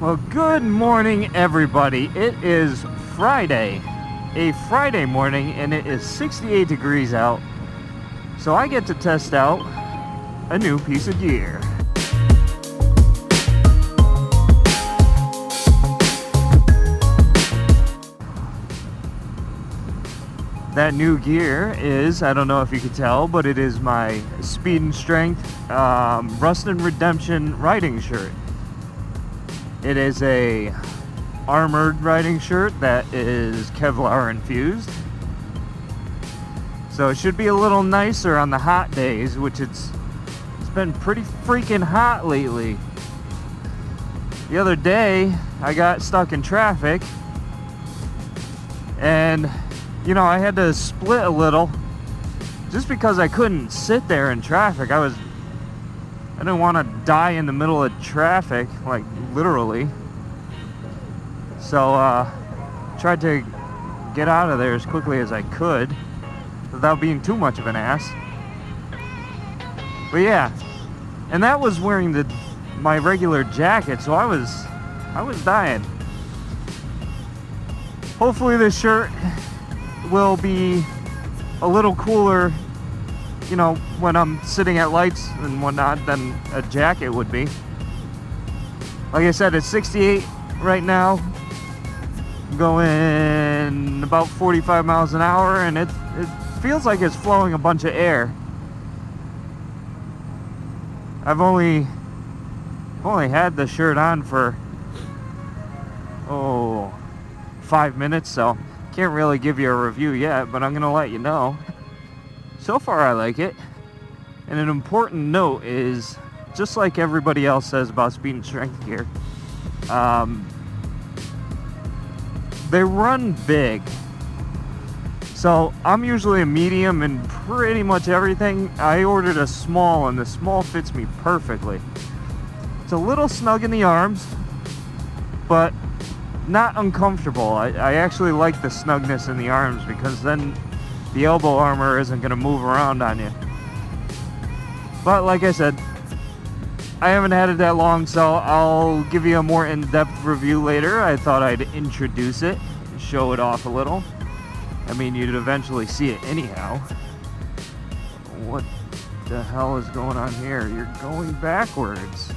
Well, good morning, everybody. It is Friday, a Friday morning, and it is 68 degrees out. So I get to test out a new piece of gear. That new gear is, I don't know if you can tell, but it is my Speed and Strength Rust and Redemption riding shirt. It is a armored riding shirt that is Kevlar infused. So it should be a little nicer on the hot days, which it's been pretty freaking hot lately. The other day, I got stuck in traffic, and you know, I had to split a little just because I couldn't sit there in traffic. I didn't want to die in the middle of traffic, like literally. So tried to get out of there as quickly as I could without being too much of an ass. But yeah, and that was wearing my regular jacket, so I was dying. Hopefully this shirt will be a little cooler, you know, when I'm sitting at lights and whatnot than a jacket would be. Like I said, it's 68 right now, going about 45 miles an hour, and it feels like it's flowing a bunch of air. I've only had the shirt on for 5 minutes, so can't really give you a review yet, but I'm gonna let you know. So far I like it. And an important note is, just like everybody else says about Speed and Strength gear, they run big. So I'm usually a medium in pretty much everything. I ordered a small, and the small fits me perfectly. It's a little snug in the arms, but not uncomfortable. I actually like the snugness in the arms, because then the elbow armor isn't going to move around on you. But like I said, I haven't had it that long, so I'll give you a more in-depth review later. I thought I'd introduce it, show it off a little. I mean, you'd eventually see it anyhow. What the hell is going on here? You're going backwards.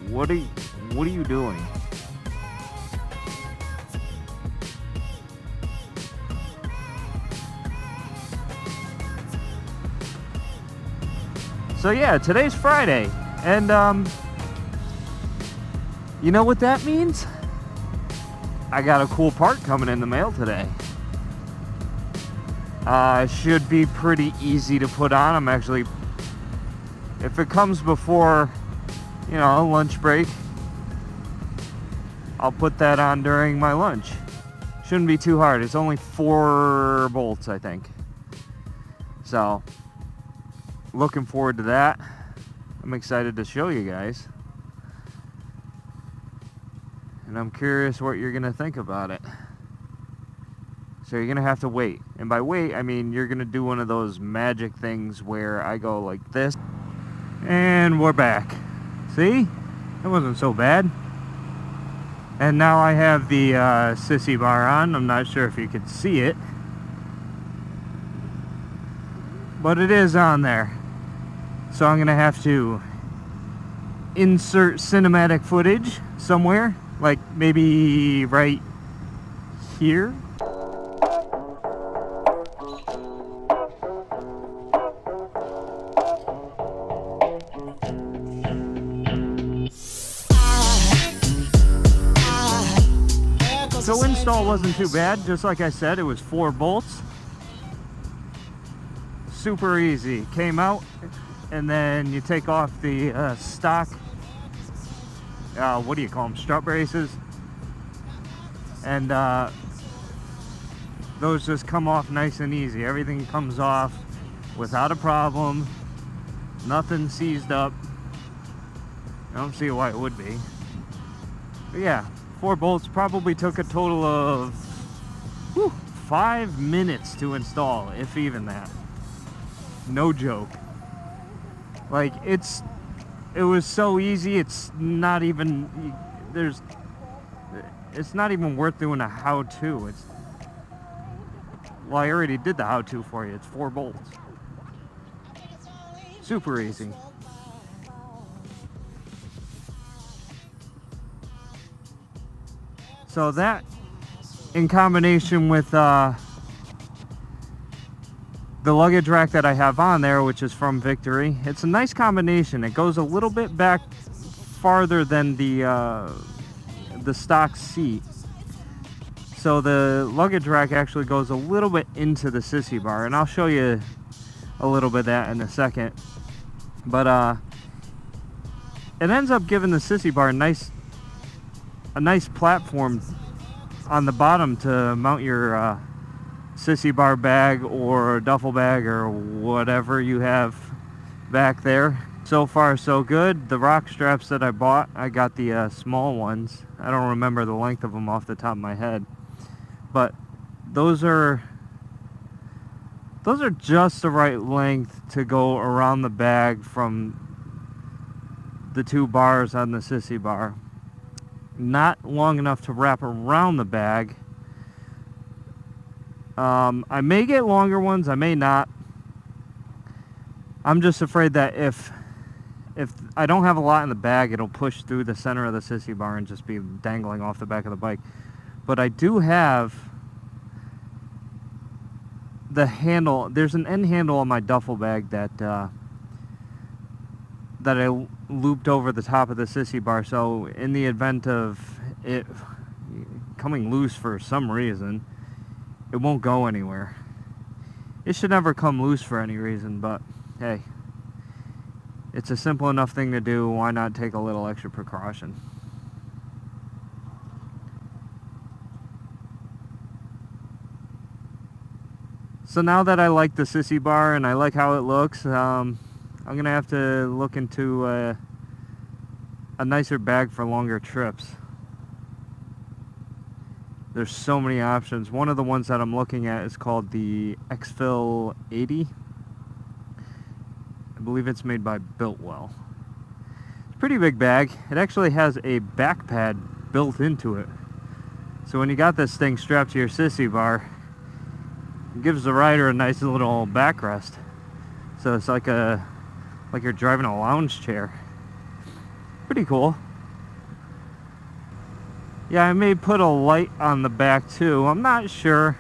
What are you doing? So yeah, today's Friday, and you know what that means? I got a cool part coming in the mail today. Should be pretty easy to put on. I'm actually, if it comes before, you know, lunch break, I'll put that on during my lunch. Shouldn't be too hard. It's only 4 bolts, I think. So, looking forward to that. I'm excited to show you guys. And I'm curious what you're gonna think about it. So you're gonna have to wait. And by wait, I mean you're gonna do one of those magic things where I go like this. And we're back. See? That wasn't so bad. And now I have the Sissy Bar on. I'm not sure if you could see it, but it is on there. So I'm gonna have to insert cinematic footage somewhere, like maybe right here. So install wasn't too bad. Just like I said, it was 4 bolts. Super easy. Came out, and then you take off the stock, what do you call them, strut braces, and those just come off nice and easy. Everything comes off without a problem. Nothing seized up. I don't see why it would be. But yeah, 4 bolts. Probably took a total of 5 minutes to install, if even that. No joke. Like, it was so easy, it's not even worth doing a how-to. Well, I already did the how-to for you. It's 4 bolts. Super easy. So that, in combination with the luggage rack that I have on there, which is from Victory, it's a nice combination. It goes a little bit back farther than the stock seat. So the luggage rack actually goes a little bit into the Sissy Bar, and I'll show you a little bit of that in a second. But it ends up giving the Sissy Bar a nice platform on the bottom to mount your Sissy Bar bag or duffel bag or whatever you have back there. So far so good. The Rok Straps that I bought, I got the small ones. I don't remember the length of them off the top of my head, but those are just the right length to go around the bag from the 2 bars on the Sissy Bar. Not long enough to wrap around the bag. I may get longer ones, I may not. I'm just afraid that if I don't have a lot in the bag, it'll push through the center of the Sissy Bar and just be dangling off the back of the bike. But I do have the handle. There's an end handle on my duffel bag that I looped over the top of the Sissy Bar, so in the event of it coming loose for some reason, it won't go anywhere. It should never come loose for any reason, but hey, it's a simple enough thing to do. Why not take a little extra precaution? So now that I like the Sissy Bar and I like how it looks, I'm gonna have to look into a nicer bag for longer trips. There's so many options. One of the ones that I'm looking at is called the Xfil 80. I believe it's made by Biltwell. It's a pretty big bag. It actually has a back pad built into it. So when you got this thing strapped to your Sissy Bar, it gives the rider a nice little backrest. So it's like you're driving a lounge chair. Pretty cool. Yeah, I may put a light on the back too. I'm not sure.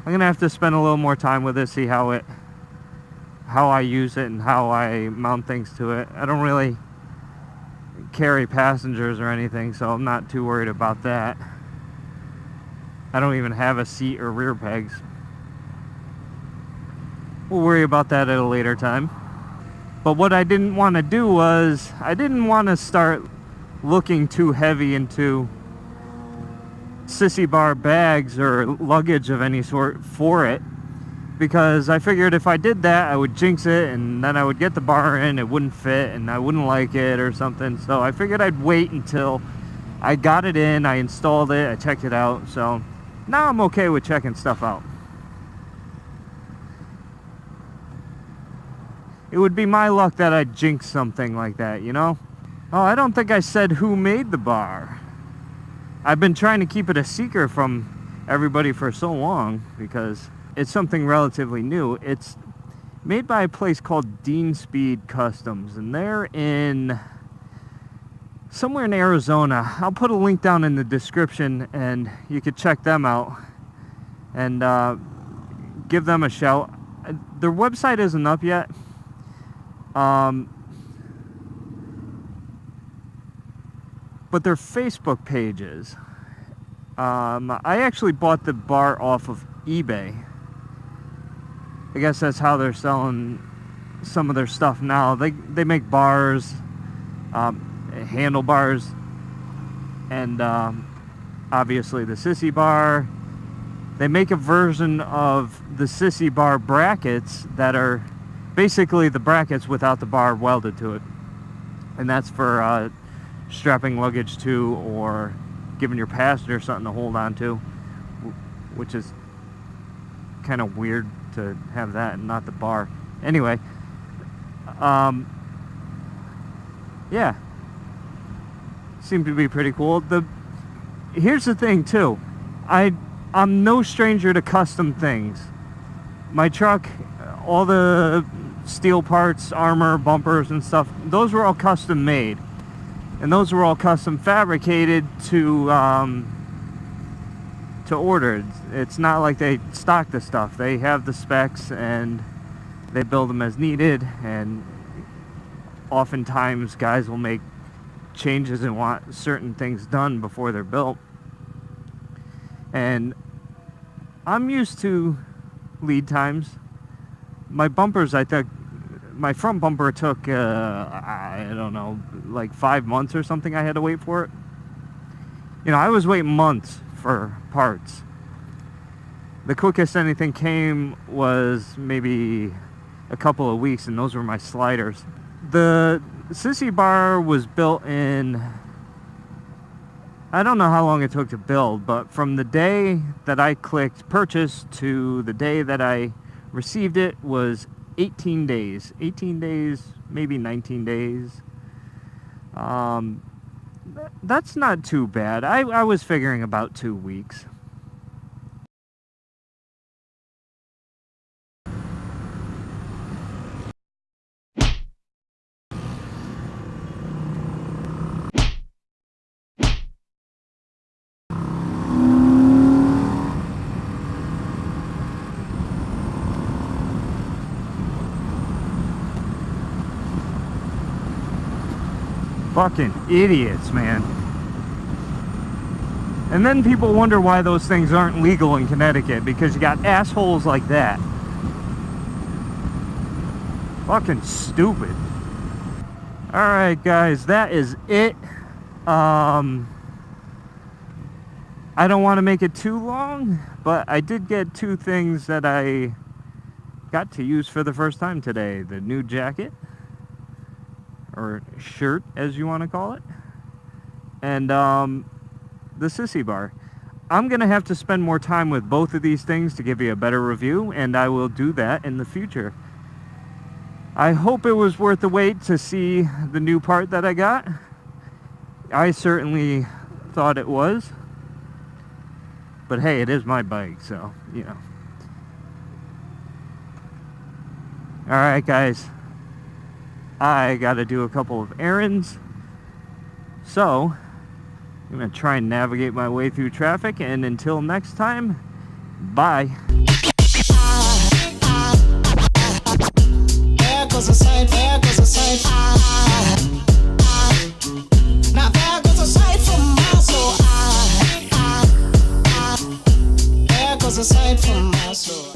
I'm gonna have to spend a little more time with it, see how I use it and how I mount things to it. I don't really carry passengers or anything, so I'm not too worried about that. I don't even have a seat or rear pegs. We'll worry about that at a later time. But what I didn't want to do was, I didn't want to start looking too heavy into Sissy Bar bags or luggage of any sort for it, because I figured if I did that, I would jinx it, and then I would get the bar in, it wouldn't fit, and I wouldn't like it or something. So I figured I'd wait until I got it in, I installed it, I checked it out. So now I'm okay with checking stuff out. It would be my luck that I'd jinx something like that, you know? Oh, I don't think I said who made the bar. I've been trying to keep it a secret from everybody for so long because it's something relatively new. It's made by a place called Dean Speed Customs, and they're in somewhere in Arizona. I'll put a link down in the description and you could check them out and give them a shout. Their website isn't up yet. But their Facebook pages. I actually bought the bar off of eBay. I guess that's how they're selling some of their stuff now. They make bars, handlebars, and obviously the Sissy Bar. They make a version of the Sissy Bar brackets that are basically the brackets without the bar welded to it. And that's for strapping luggage to, or giving your passenger something to hold on to, which is kind of weird to have that and not the bar. Anyway, yeah, seemed to be pretty cool. Here's the thing too, I'm no stranger to custom things. My truck, all the steel parts, armor, bumpers and stuff, those were all custom made, and those were all custom fabricated to order. It's not like they stock the stuff. They have the specs and they build them as needed, and oftentimes guys will make changes and want certain things done before they're built. And I'm used to lead times. My bumpers, I think my front bumper took I don't know, like 5 months or something. I had to wait for it. You know, I was waiting months for parts. The quickest anything came was maybe a couple of weeks, and those were my sliders. The Sissy Bar was built in, I don't know how long it took to build, but from the day that I clicked purchase to the day that I received it was 18 days. 18 days, maybe 19 days. That's not too bad. I was figuring about 2 weeks. Fucking idiots, man. And then people wonder why those things aren't legal in Connecticut, because you got assholes like that. Fucking stupid. Alright guys, that is it. I don't want to make it too long, but I did get 2 things that I got to use for the first time today. The new jacket, or shirt as you want to call it, and the Sissy Bar. I'm gonna have to spend more time with both of these things to give you a better review, and I will do that in the future. I hope it was worth the wait to see the new part that I got. I certainly thought it was, but hey, it is my bike, so you know. Alright guys, I gotta do a couple of errands, so I'm gonna try and navigate my way through traffic, and until next time, bye. There goes a sight, there goes a sight. Now there goes a sight from my soul. There goes a sight from my soul.